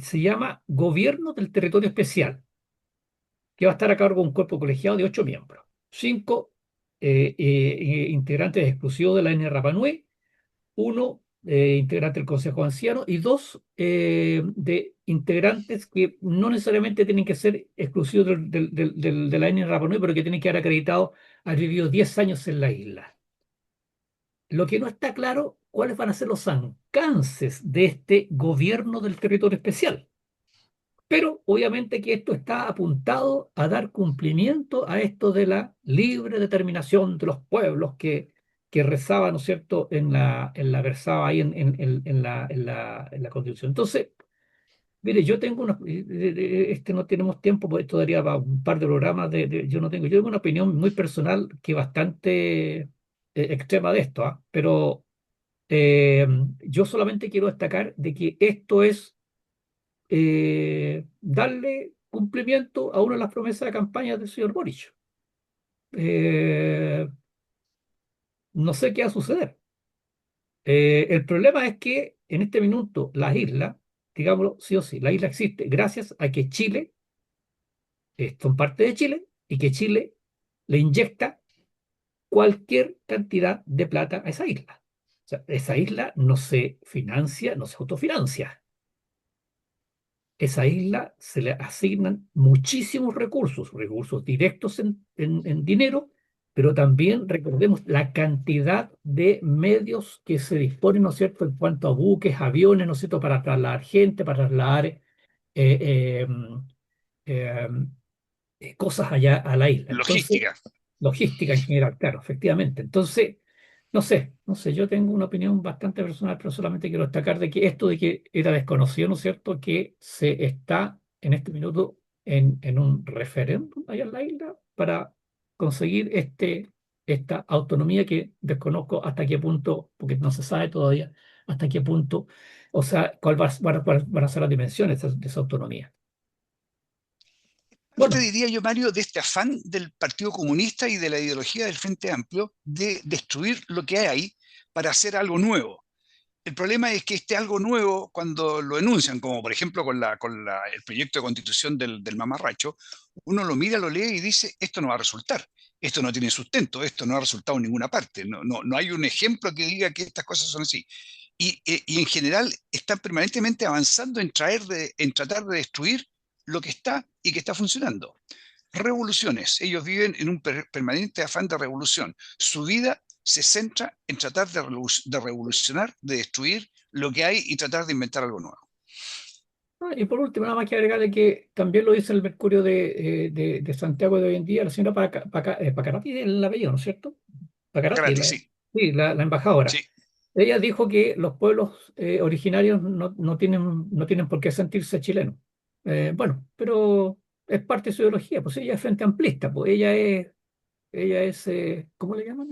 se llama Gobierno del Territorio Especial, que va a estar a cargo de un cuerpo colegiado de 8 miembros, 5 integrantes exclusivos de la N. Rapa Nui, uno integrante del Consejo Anciano y dos de integrantes que no necesariamente tienen que ser exclusivos de la N. Rapa Nui, pero que tienen que haber acreditado haber vivido 10 años en la isla. Lo que no está claro, cuáles van a ser los alcances de este gobierno del territorio especial. Pero obviamente que esto está apuntado a dar cumplimiento a esto de la libre determinación de los pueblos que rezaba, ¿no es cierto?, versaba ahí en la Constitución. Entonces, mire, yo tengo no tenemos tiempo, porque esto daría para un par de programas yo tengo una opinión muy personal que bastante extrema de esto, ¿ah? Pero eh, yo solamente quiero destacar de que esto es darle cumplimiento a una de las promesas de campaña del señor Boric. Eh, no sé qué va a suceder. El problema es que en este minuto las islas, digámoslo sí o sí, la isla existe gracias a que Chile son parte de Chile y que Chile le inyecta cualquier cantidad de plata a esa isla. O sea, esa isla no se financia, no se autofinancia. Esa isla se le asignan muchísimos recursos, recursos directos en dinero, pero también recordemos la cantidad de medios que se disponen, ¿no es cierto?, en cuanto a buques, aviones, ¿no es cierto?, para trasladar gente, para trasladar eh, eh, cosas allá a la isla. Entonces, Logística. logística en general, claro, efectivamente. Entonces, no sé, yo tengo una opinión bastante personal, pero solamente quiero destacar de que esto de que era desconocido, ¿no es cierto?, que se está en este minuto en un referéndum allá en la isla para conseguir esta autonomía que desconozco hasta qué punto, porque no se sabe todavía hasta qué punto, o sea, cuál van a ser las dimensiones de esa autonomía. Parte, Bueno, diría yo, Mario, de este afán del Partido Comunista y de la ideología del Frente Amplio de destruir lo que hay ahí para hacer algo nuevo. El problema es que este algo nuevo, cuando lo enuncian, como por ejemplo el proyecto de constitución del mamarracho, uno lo mira, lo lee y dice, esto no va a resultar, esto no tiene sustento, esto no ha resultado en ninguna parte, no hay un ejemplo que diga que estas cosas son así. Y en general están permanentemente avanzando en tratar de destruir lo que está y que está funcionando. Revoluciones, ellos viven en un permanente afán de revolución. Su vida se centra en tratar de revolucionar, de destruir lo que hay y tratar de inventar algo nuevo. y por último, nada más que agregarle que también lo dice el Mercurio de Santiago de hoy en día, la señora Pacarati, el apellido, ¿no es cierto? Pacarati, Karate, sí, sí, la embajadora. sí. Ella dijo que los pueblos originarios no tienen por qué sentirse chilenos. Bueno, pero es parte de su ideología, pues ella es frente amplista, pues ella es, ¿cómo le llaman?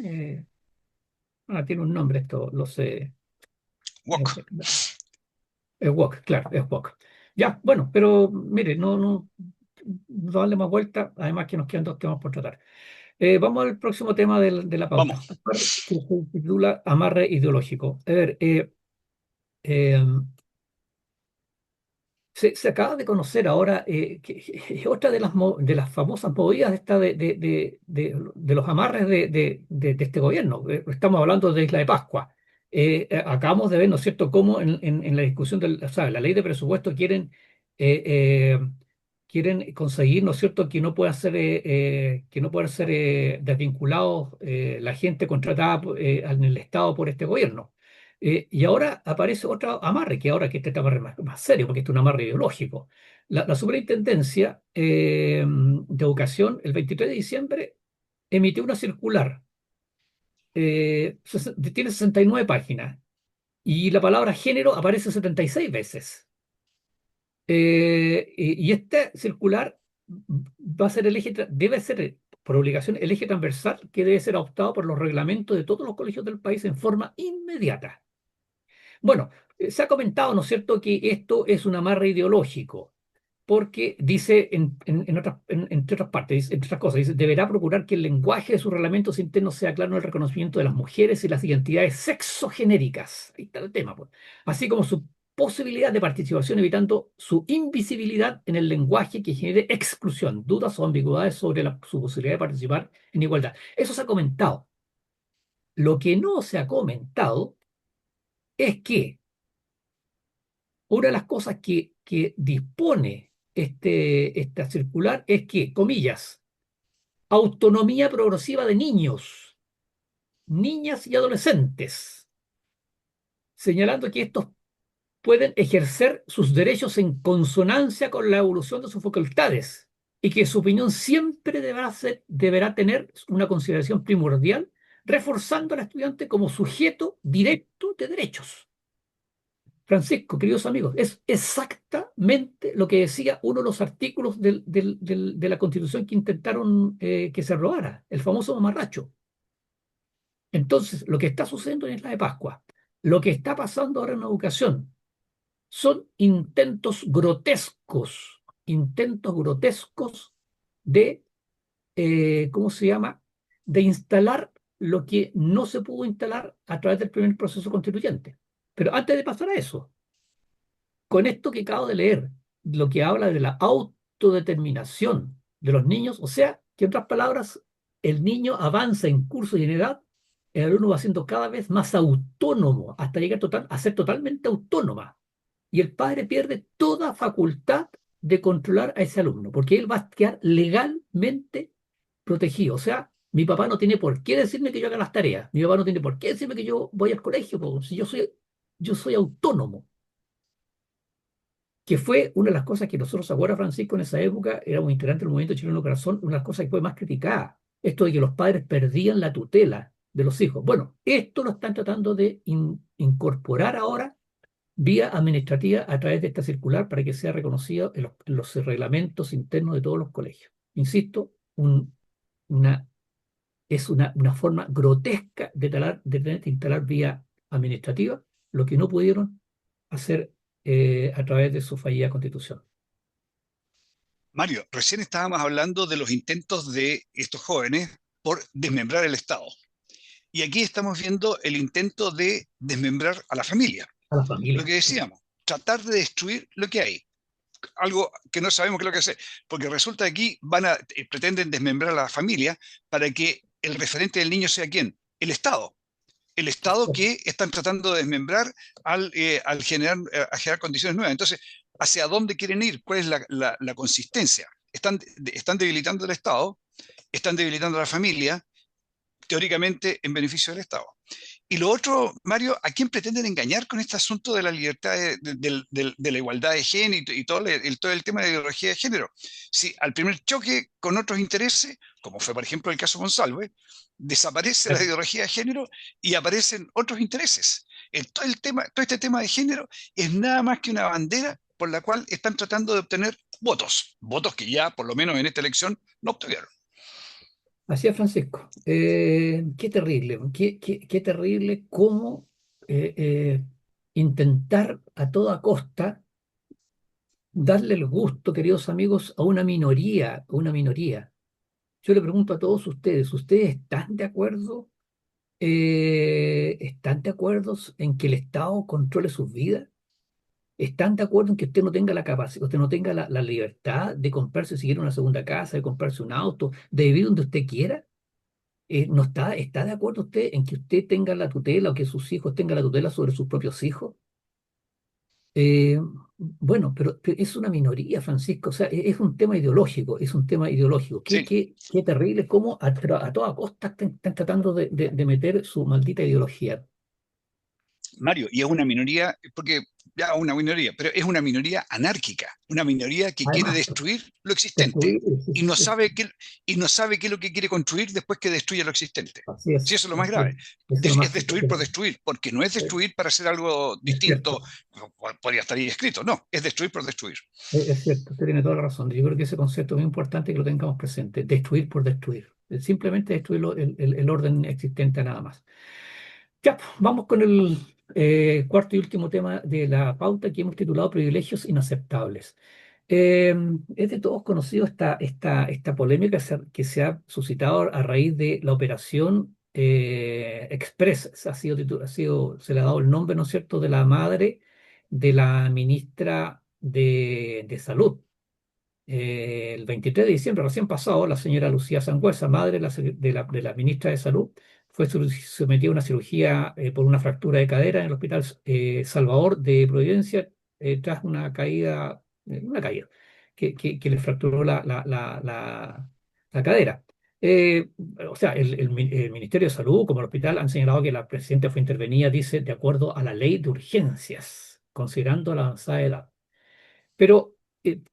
Tiene un nombre esto, los... Wok. Es Wok, claro, es Wok. Ya, bueno, pero mire, no darle más vuelta, además que nos quedan dos temas por tratar. Vamos al próximo tema de la pauta, Vamos. que se titula Amarre ideológico. A ver, eh, Se acaba de conocer ahora que es otra de las famosas movidas de los amarres de este gobierno. Estamos hablando de Isla de Pascua. Acabamos de ver, ¿no es cierto?, cómo en la discusión o sea, la ley de presupuesto eh, eh, quieren conseguir, ¿no es cierto?, que no puedan ser desvinculados la gente contratada en el Estado por este gobierno. Y ahora aparece otro amarre, que ahora que este amarre más serio, porque este es un amarre ideológico. La Superintendencia de Educación, el 23 de diciembre, emitió una circular. Tiene 69 páginas y la palabra género aparece 76 veces. Y este circular va a ser el eje, debe ser por obligación el eje transversal que debe ser adoptado por los reglamentos de todos los colegios del país en forma inmediata. Bueno, se ha comentado, ¿no es cierto?, que esto es un amarre ideológico, porque dice, entre otras partes, entre otras cosas, dice, deberá procurar que el lenguaje de sus reglamentos internos sea claro en el reconocimiento de las mujeres y las identidades sexogenéricas. Ahí está el tema, pues. Así como su posibilidad de participación, evitando su invisibilidad en el lenguaje que genere exclusión, dudas o ambigüedades sobre su posibilidad de participar en igualdad. Eso se ha comentado. Lo que no se ha comentado es que una de las cosas que dispone esta circular es que, comillas, autonomía progresiva de niños, niñas y adolescentes, señalando que estos pueden ejercer sus derechos en consonancia con la evolución de sus facultades y que su opinión siempre deberá tener una consideración primordial, reforzando al estudiante como sujeto directo de derechos. Francisco, queridos amigos, es exactamente lo que decía uno de los artículos de la Constitución que intentaron que se aprobara, el famoso mamarracho. Entonces, lo que está sucediendo en Isla de Pascua, lo que está pasando ahora en la educación, son intentos grotescos de, ¿cómo se llama?, de instalar lo que no se pudo instalar a través del primer proceso constituyente. Pero antes de pasar a eso, con esto que acabo de leer, lo que habla de la autodeterminación de los niños, o sea, que en otras palabras, el niño avanza en curso y en edad, el alumno va siendo cada vez más autónomo hasta llegar a ser totalmente autónoma. Y el padre pierde toda facultad de controlar a ese alumno, porque él va a quedar legalmente protegido. O sea, mi papá no tiene por qué decirme que yo haga las tareas, mi papá no tiene por qué decirme que yo voy al colegio, porque si yo soy autónomo, que fue una de las cosas que nosotros, ahora Francisco, en esa época, éramos integrantes del Movimiento Chileno Corazón, una de las cosas que fue más criticada, esto de que los padres perdían la tutela de los hijos. Bueno, esto lo están tratando de incorporar ahora vía administrativa a través de esta circular para que sea reconocido en los reglamentos internos de todos los colegios. Insisto, una, es una forma grotesca de tener que instalar vía administrativa lo que no pudieron hacer a través de su fallida constitución. Mario, recién estábamos hablando de los intentos de estos jóvenes por desmembrar el Estado. Y aquí estamos viendo el intento de desmembrar a la familia. A la Lo familia. que decíamos, tratar de destruir lo que hay. Algo que no sabemos qué es lo que hacer, porque resulta que aquí pretenden desmembrar a la familia para que el referente del niño sea ¿quién? El Estado. El Estado que están tratando de desmembrar al generar condiciones nuevas. Entonces, ¿hacia dónde quieren ir? ¿Cuál es la consistencia? Están debilitando el Estado, están debilitando a la familia, teóricamente en beneficio del Estado. Y lo otro, Mario, ¿a quién pretenden engañar con este asunto de la libertad, de la igualdad de género y todo el tema de la ideología de género? Si al primer choque con otros intereses, como fue por ejemplo el caso Monsalve, desaparece la ideología de género y aparecen otros intereses. Todo este tema de género es nada más que una bandera por la cual están tratando de obtener votos que ya, por lo menos en esta elección, no obtuvieron. Así es, Francisco. Qué terrible, qué terrible cómo intentar a toda costa darle el gusto, queridos amigos, a una minoría, a una minoría. Yo le pregunto a todos ustedes, ¿ustedes están de acuerdo? ¿Están de acuerdo en que el Estado controle sus vidas? ¿Están de acuerdo en que usted no tenga la capacidad, usted no tenga la libertad de comprarse siquiera una segunda casa, de comprarse un auto, de vivir donde usted quiera? ¿No está de acuerdo usted en que usted tenga la tutela o que sus hijos tengan la tutela sobre sus propios hijos? Eh, bueno, pero es una minoría, Francisco. O sea, es un tema ideológico, es un tema ideológico. Sí, Qué terrible cómo a toda costa están tratando de meter su maldita ideología. Mario, y es una minoría, porque ya una minoría, pero es una minoría anárquica, una minoría que quiere Además, destruir lo existente destruir, y no sabe qué es lo que quiere construir después que destruye lo existente. así Sí, es, eso es lo más grave. eso es lo Es más destruir por destruir, porque no es destruir para hacer algo es distinto, cierto. podría estar ahí escrito, no, es destruir por destruir. Es cierto, usted tiene toda la razón. Yo creo que ese concepto es muy importante que lo tengamos presente. Destruir por destruir. Simplemente destruir el orden existente nada más. Ya, pues, vamos con el cuarto y último tema de la pauta que hemos titulado Privilegios inaceptables. Eh, es de todos conocido esta polémica que se ha suscitado a raíz de la operación Express. Se le ha dado el nombre, ¿no es cierto?, de la madre de la ministra de Salud. El 23 de diciembre, recién pasado, la señora Lucía Sangüesa, madre de la ministra de Salud, fue sometida a una cirugía por una fractura de cadera en el Hospital Salvador de Providencia tras una caída que le fracturó la cadera. Eh, o sea, el Ministerio de Salud, como el hospital, han señalado que la presidenta fue intervenida, dice, de acuerdo a la ley de urgencias, considerando la avanzada edad. Pero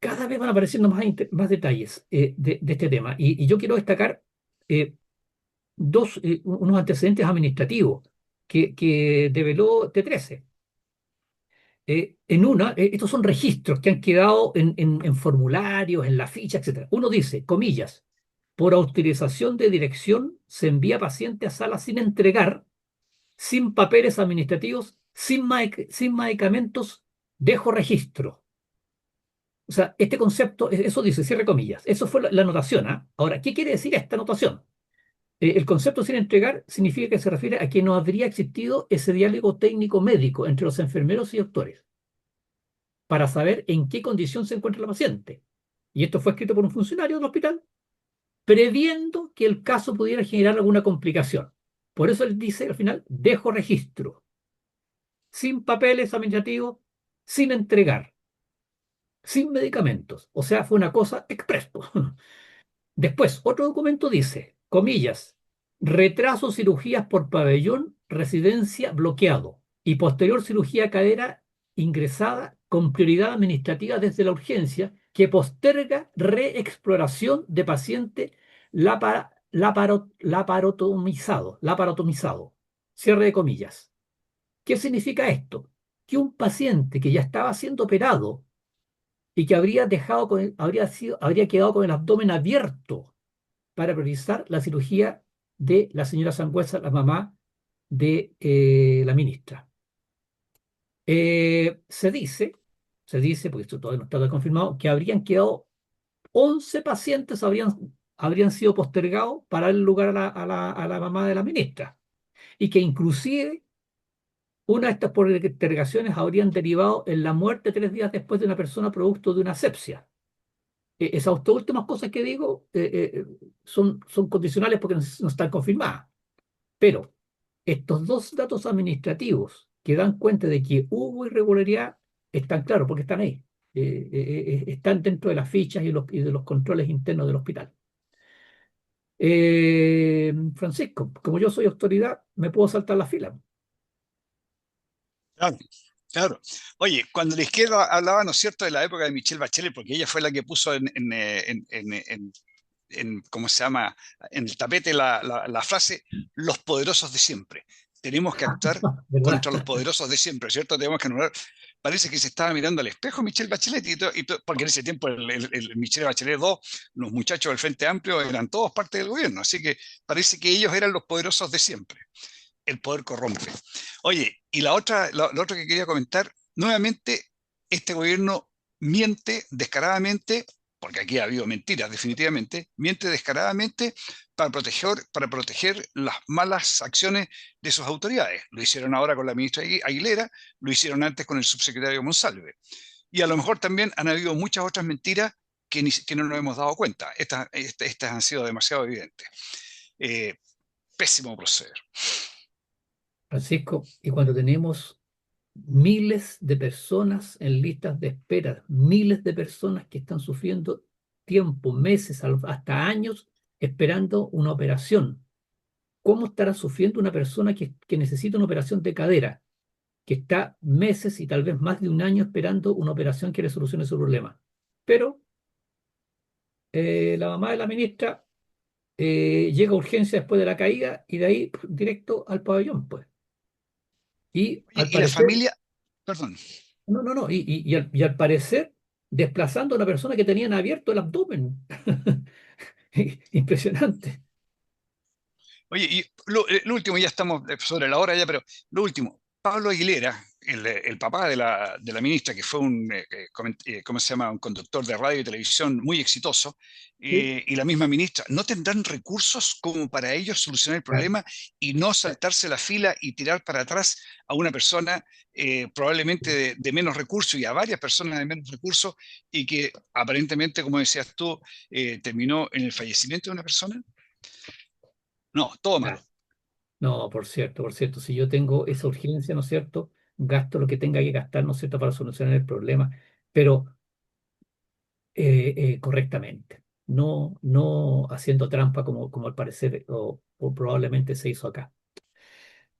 cada vez van apareciendo más detalles de este tema. Y yo quiero destacar eh, unos antecedentes administrativos que develó T13. Estos son registros que han quedado en formularios, en la ficha, etcétera. Uno dice, comillas, por autorización de dirección se envía paciente a sala sin entregar, sin papeles administrativos, sin medicamentos, dejo registro. O sea, este concepto, eso dice, cierre comillas, eso fue la anotación, ¿ah? Ahora, ¿qué quiere decir esta anotación? El concepto sin entregar significa que se refiere a que no habría existido ese diálogo técnico médico entre los enfermeros y doctores para saber en qué condición se encuentra la paciente. Y esto fue escrito por un funcionario del hospital, previendo que el caso pudiera generar alguna complicación. Por eso él dice al final, dejo registro, sin papeles administrativos, sin entregar, sin medicamentos. O sea, fue una cosa express. Después, otro documento dice, comillas, retraso cirugías por pabellón, residencia bloqueado y posterior cirugía cadera ingresada con prioridad administrativa desde la urgencia que posterga reexploración de paciente laparotomizado. Cierre de comillas. ¿Qué significa esto? Que un paciente que ya estaba siendo operado y que habría quedado con el abdomen abierto para priorizar la cirugía de la señora Sangüesa, la mamá de la ministra. Se dice, porque esto todavía no está confirmado, que habrían quedado 11 pacientes habrían sido postergados para dar lugar a la mamá de la ministra y que inclusive una de estas postergaciones habrían derivado en la muerte 3 días después de una persona producto de una asepsia. Esas dos últimas cosas que digo son condicionales porque no están confirmadas. Pero estos dos datos administrativos que dan cuenta de que hubo irregularidad están claros porque están ahí. Están dentro de las fichas y de los controles internos del hospital. Francisco, como yo soy autoridad, me puedo saltar la fila. Claro, claro. Oye, cuando la izquierda hablaba, ¿no es cierto?, de la época de Michelle Bachelet, porque ella fue la que puso ¿cómo se llama?, en el tapete la frase, los poderosos de siempre. Tenemos que actuar ¿Verdad? contra los poderosos de siempre, ¿cierto? Tenemos que anular. Parece que se estaba mirando al espejo Michelle Bachelet, porque en ese tiempo el Michelle Bachelet 2, los muchachos del Frente Amplio eran todos parte del gobierno, así que parece que ellos eran los poderosos de siempre. El poder corrompe. Oye, y la otra que quería comentar, nuevamente, este gobierno miente descaradamente, porque aquí ha habido mentiras definitivamente, miente descaradamente para proteger las malas acciones de sus autoridades. Lo hicieron ahora con la ministra Aguilera, lo hicieron antes con el subsecretario Monsalve. Y a lo mejor también han habido muchas otras mentiras que no nos hemos dado cuenta. Estas han sido demasiado evidentes. Pésimo proceder. Francisco, y cuando tenemos miles de personas en listas de espera, miles de personas que están sufriendo tiempo, meses, hasta años, esperando una operación. ¿Cómo estará sufriendo una persona que necesita una operación de cadera, que está meses y tal vez más de un año esperando una operación que le solucione su problema? Pero la mamá de la ministra llega a urgencia después de la caída y de ahí directo al pabellón, pues. Y al Y la parecer, familia, perdón. no, y al parecer desplazando a una persona que tenían abierto el abdomen. Impresionante. Oye, y lo último, ya estamos sobre la hora ya, pero lo último, Pablo Aguilera, el papá de la ministra, que fue un conductor de radio y televisión muy exitoso, Sí, y la misma ministra, ¿no tendrán recursos como para ellos solucionar el claro, problema y no saltarse la fila y tirar para atrás a una persona probablemente de menos recursos y a varias personas de menos recursos y que aparentemente, como decías tú, terminó en el fallecimiento de una persona? No, todo malo. claro. No, por cierto, si yo tengo esa urgencia, ¿no es cierto? Gasto lo que tenga que gastar, ¿no es cierto?, para solucionar el problema, pero correctamente, no haciendo trampa como al parecer o probablemente se hizo acá.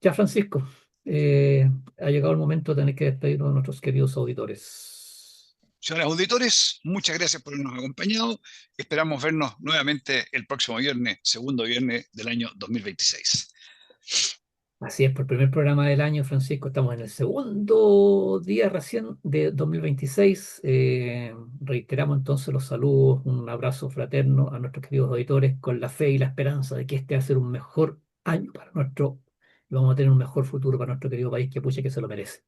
Ya, Francisco, ha llegado el momento de tener que despedirnos de nuestros queridos auditores. Señores auditores, muchas gracias por habernos acompañado. Esperamos vernos nuevamente el próximo viernes, segundo viernes del año 2026. Así es, por el primer programa del año, Francisco, estamos en el segundo día recién de 2026. Reiteramos entonces los saludos, un abrazo fraterno a nuestros queridos auditores, con la fe y la esperanza de que este va a ser un mejor año para y vamos a tener un mejor futuro para nuestro querido país, que pucha que se lo merece.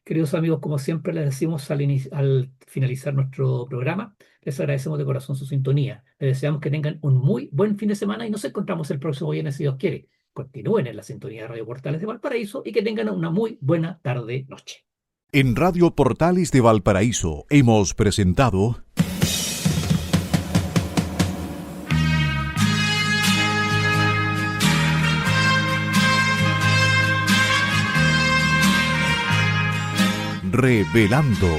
Queridos amigos, como siempre les decimos al finalizar nuestro programa, les agradecemos de corazón su sintonía. Les deseamos que tengan un muy buen fin de semana y nos encontramos el próximo viernes si Dios quiere. Continúen en la sintonía de Radio Portales de Valparaíso y que tengan una muy buena tarde-noche. En Radio Portales de Valparaíso hemos presentado Revelando,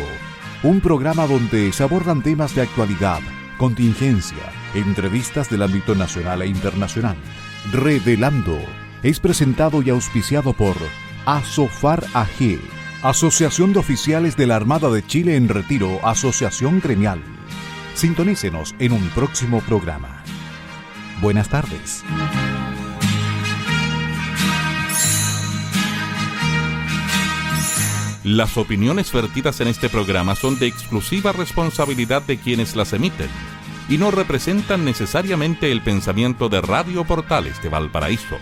un programa donde se abordan temas de actualidad, contingencia, entrevistas del ámbito nacional e internacional. Revelando es presentado y auspiciado por Asofar AG, Asociación de Oficiales de la Armada de Chile en Retiro, Asociación Gremial. Sintonícenos en un próximo programa. Buenas tardes. Las opiniones vertidas en este programa son de exclusiva responsabilidad de quienes las emiten y no representan necesariamente el pensamiento de Radio Portales de Valparaíso.